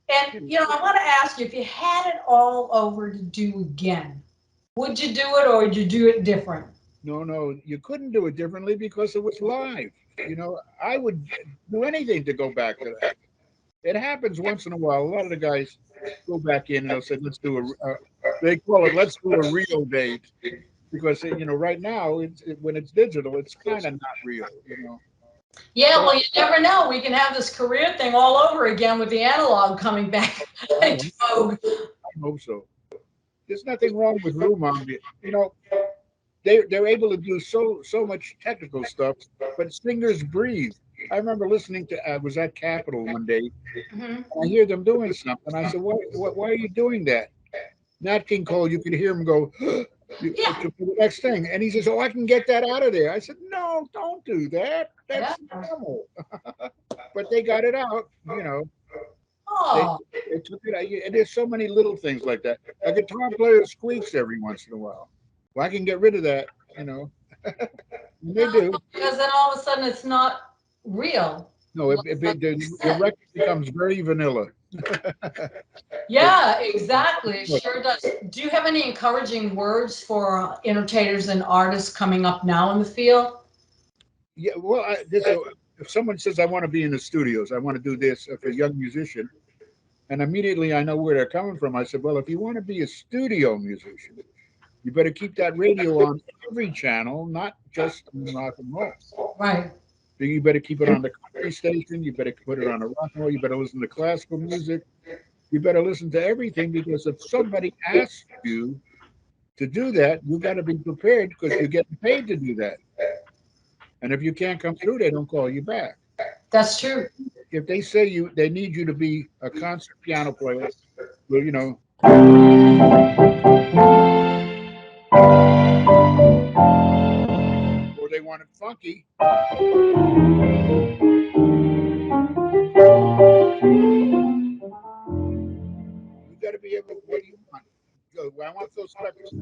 And, I want to ask you, if you had it all over to do again, would you do it or would you do it different? No, no, you couldn't do it differently because it was live. I would do anything to go back to that. It happens once in a while. A lot of the guys go back in and they'll say, "Let's do they call it, let's do a real date," because right now when it's digital, it's kind of not real. Yeah, But well, you never know. We can have this career thing all over again with the analog coming back I into hope, vogue. I hope so. There's nothing wrong with room on it. They're able to do so much technical stuff, but singers breathe. I remember listening to I was at Capitol one day, Mhm. and I hear them doing something. I said, why are you doing that?" Nat King Cole, you could hear him go Yeah, to the next thing, and he says, "Oh, I can get that out of there." I said, "No, don't do that. yeah. That's normal." But they got it out. They Oh, they took it. And there's so many little things like that. A guitar player squeaks every once in a while. Well, I can get rid of that. And they no, do. because then all of a sudden it's not real. No, Like you the said. record becomes very vanilla. But Yeah, exactly. It sure does. Do you have any encouraging words for entertainers and artists coming up now in the field? yeah, well, if someone says I want to be in the studios, I want to do this, if a young musician, and immediately I know where they're coming from. I said, well, if you want to be a studio musician, you better keep that radio on every channel, not just on rock and roll. Right. You better keep it on the country station. You better put it on a rock and roll. You better listen to classical music. You better listen to everything because if somebody asks you to do that, you got to be prepared because you're getting paid to do that. And if you can't come through, they don't call you back. That's true. If they say they need you to be a concert piano player, well, or they want it funky, you got to be able. What do you want? Well, I want Phil Spector.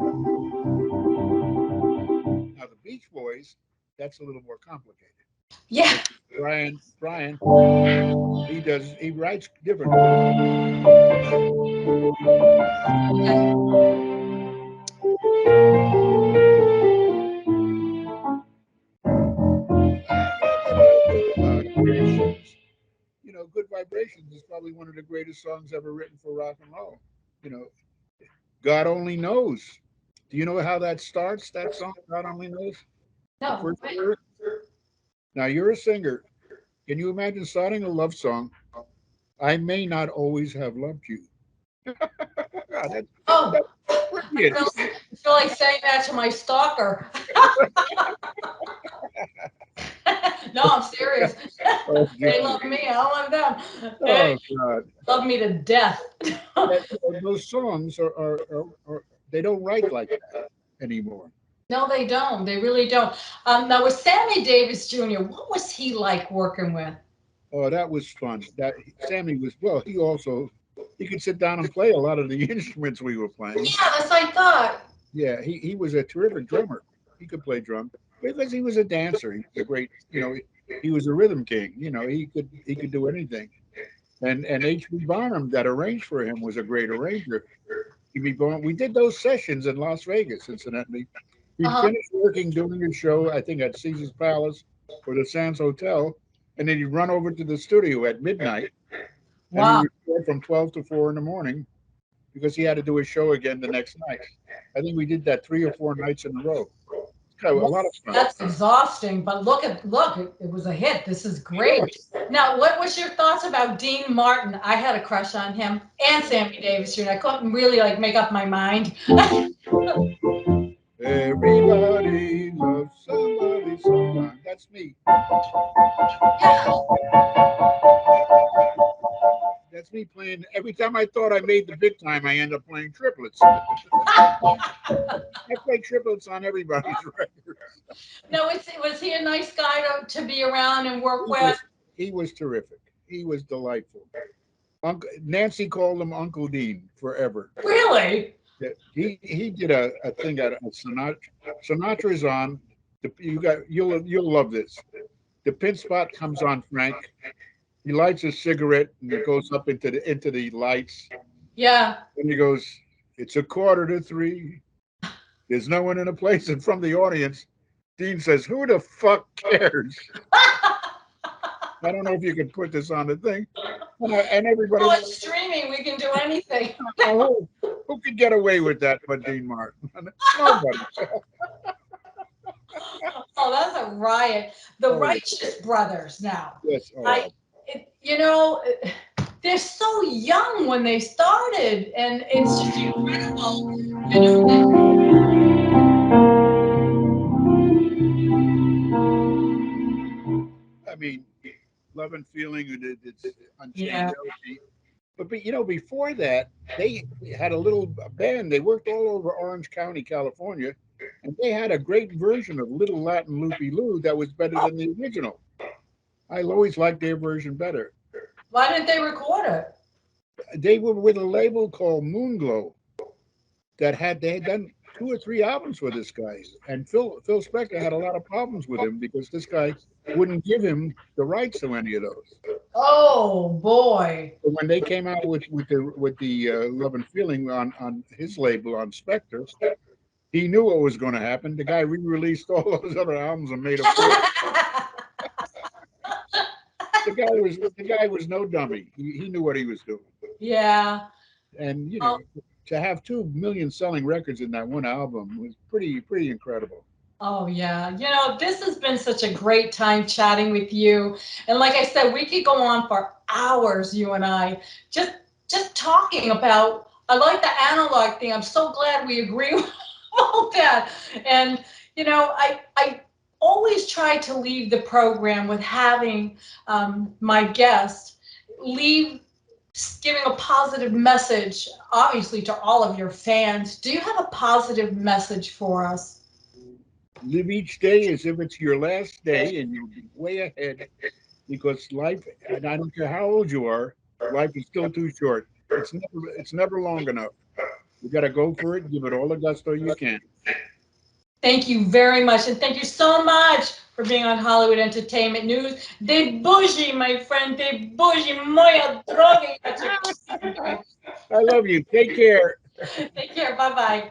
Now the Beach Boys, that's a little more complicated. Yeah. Because Brian, he writes differently. Vibrations. Good vibrations is probably one of the greatest songs ever written for rock and roll. You know, God only knows. Do you know how that starts? That song, God only knows. The No. first lyric. Now you're a singer. Can you imagine starting a love song? I may not always have loved you. That's Oh, brilliant. I feel like saying that to my stalker. No, I'm serious. Oh, They Jimmy. love me. I don't love them. They Oh God. love me to death. Those songs are they don't write like that anymore. No, they don't. They really don't. Now, with Sammy Davis Jr., what was he like working with? Oh, that was fun. Sammy was well. He could sit down and play a lot of the instruments we were playing. Yeah, that's what I thought. Yeah, he was a terrific drummer. He could play drums because he was a dancer. He was a great, he was a rhythm king. He could do anything. And H.B. Barnum that arranged for him was a great arranger. H.B. Barnum. We did those sessions in Las Vegas, incidentally. He'd Uh-huh. finish working doing a show, I think at Caesar's Palace or the Sands Hotel, and then he'd run over to the studio at midnight, and we Wow. record from 12 to 4 in the morning because he had to do a show again the next night. I think we did that 3 or 4 nights in a row. Kind of a Well, lot of fun. that's exhausting, but look, it was a hit. This is Sure. great. Now, what was your thoughts about Dean Martin? I had a crush on him and Sammy Davis Jr. I couldn't really like make up my mind. Everybody loves somebody sometime. That's me. Yeah. That's me playing. Every time I thought I made the big time, I end up playing triplets. I play triplets on everybody's record. No, was he a nice guy to be around and work He with? was he was terrific. He was delightful. Nancy called him Uncle Dean forever. Really? Yeah, he did a thing at Sinatra. Sinatra's on. You'll love this. The pin spot comes on Frank, He lights a cigarette and it goes up into the lights. Yeah. And he goes, "It's a quarter to three. There's no one in the place." And from the audience, Dean says, "Who the fuck cares?" I don't know if you can put this on the thing. And everybody, Oh, it's streaming. We can do anything. who could get away with that but Dean Martin? Nobody. Oh, that's a riot. The Oh, Righteous Brothers now. yes. I, Oh, you know, they're so young when they started, and it's just incredible. You know, I mean, Love and Feeling, it's Unchained yeah. Melody. But before that, they had a little band. They worked all over Orange County, California, and they had a great version of Little Latin Loopy Loo that was better than the original. I always liked their version better. Why didn't they record it? They were with a label called Moonglow they had done 2 or 3 albums with this guy, and Phil Spector had a lot of problems with him because this guy wouldn't give him the rights to any of those. Oh boy. But when they came out with the Love and Feeling on his label on Spectre, he knew what was going to happen. The guy re-released all those other albums and made a four. The guy was no dummy. He knew what he was doing. Yeah. And Oh, to have 2 million selling records in that one album was pretty incredible. oh yeah. This has been such a great time chatting with you. And like I said, we could go on for hours, you and I, just just talking about. I like the analog thing. I'm so glad we agree with all that. And I always try to leave the program with having my guest leave giving a positive message, obviously, to all of your fans. Do you have a positive message for us? Live each day as if it's your last day, and you'll be way ahead because life, and I don't care how old you are, life is still too short. It's never long enough. You got to go for it. Give it all the gusto you can. Thank you very much. And thank you so much for being on Hollywood Entertainment News. De bougie, my friend. De bougie. Moja droga. I love you. Take care. Take care. Bye bye.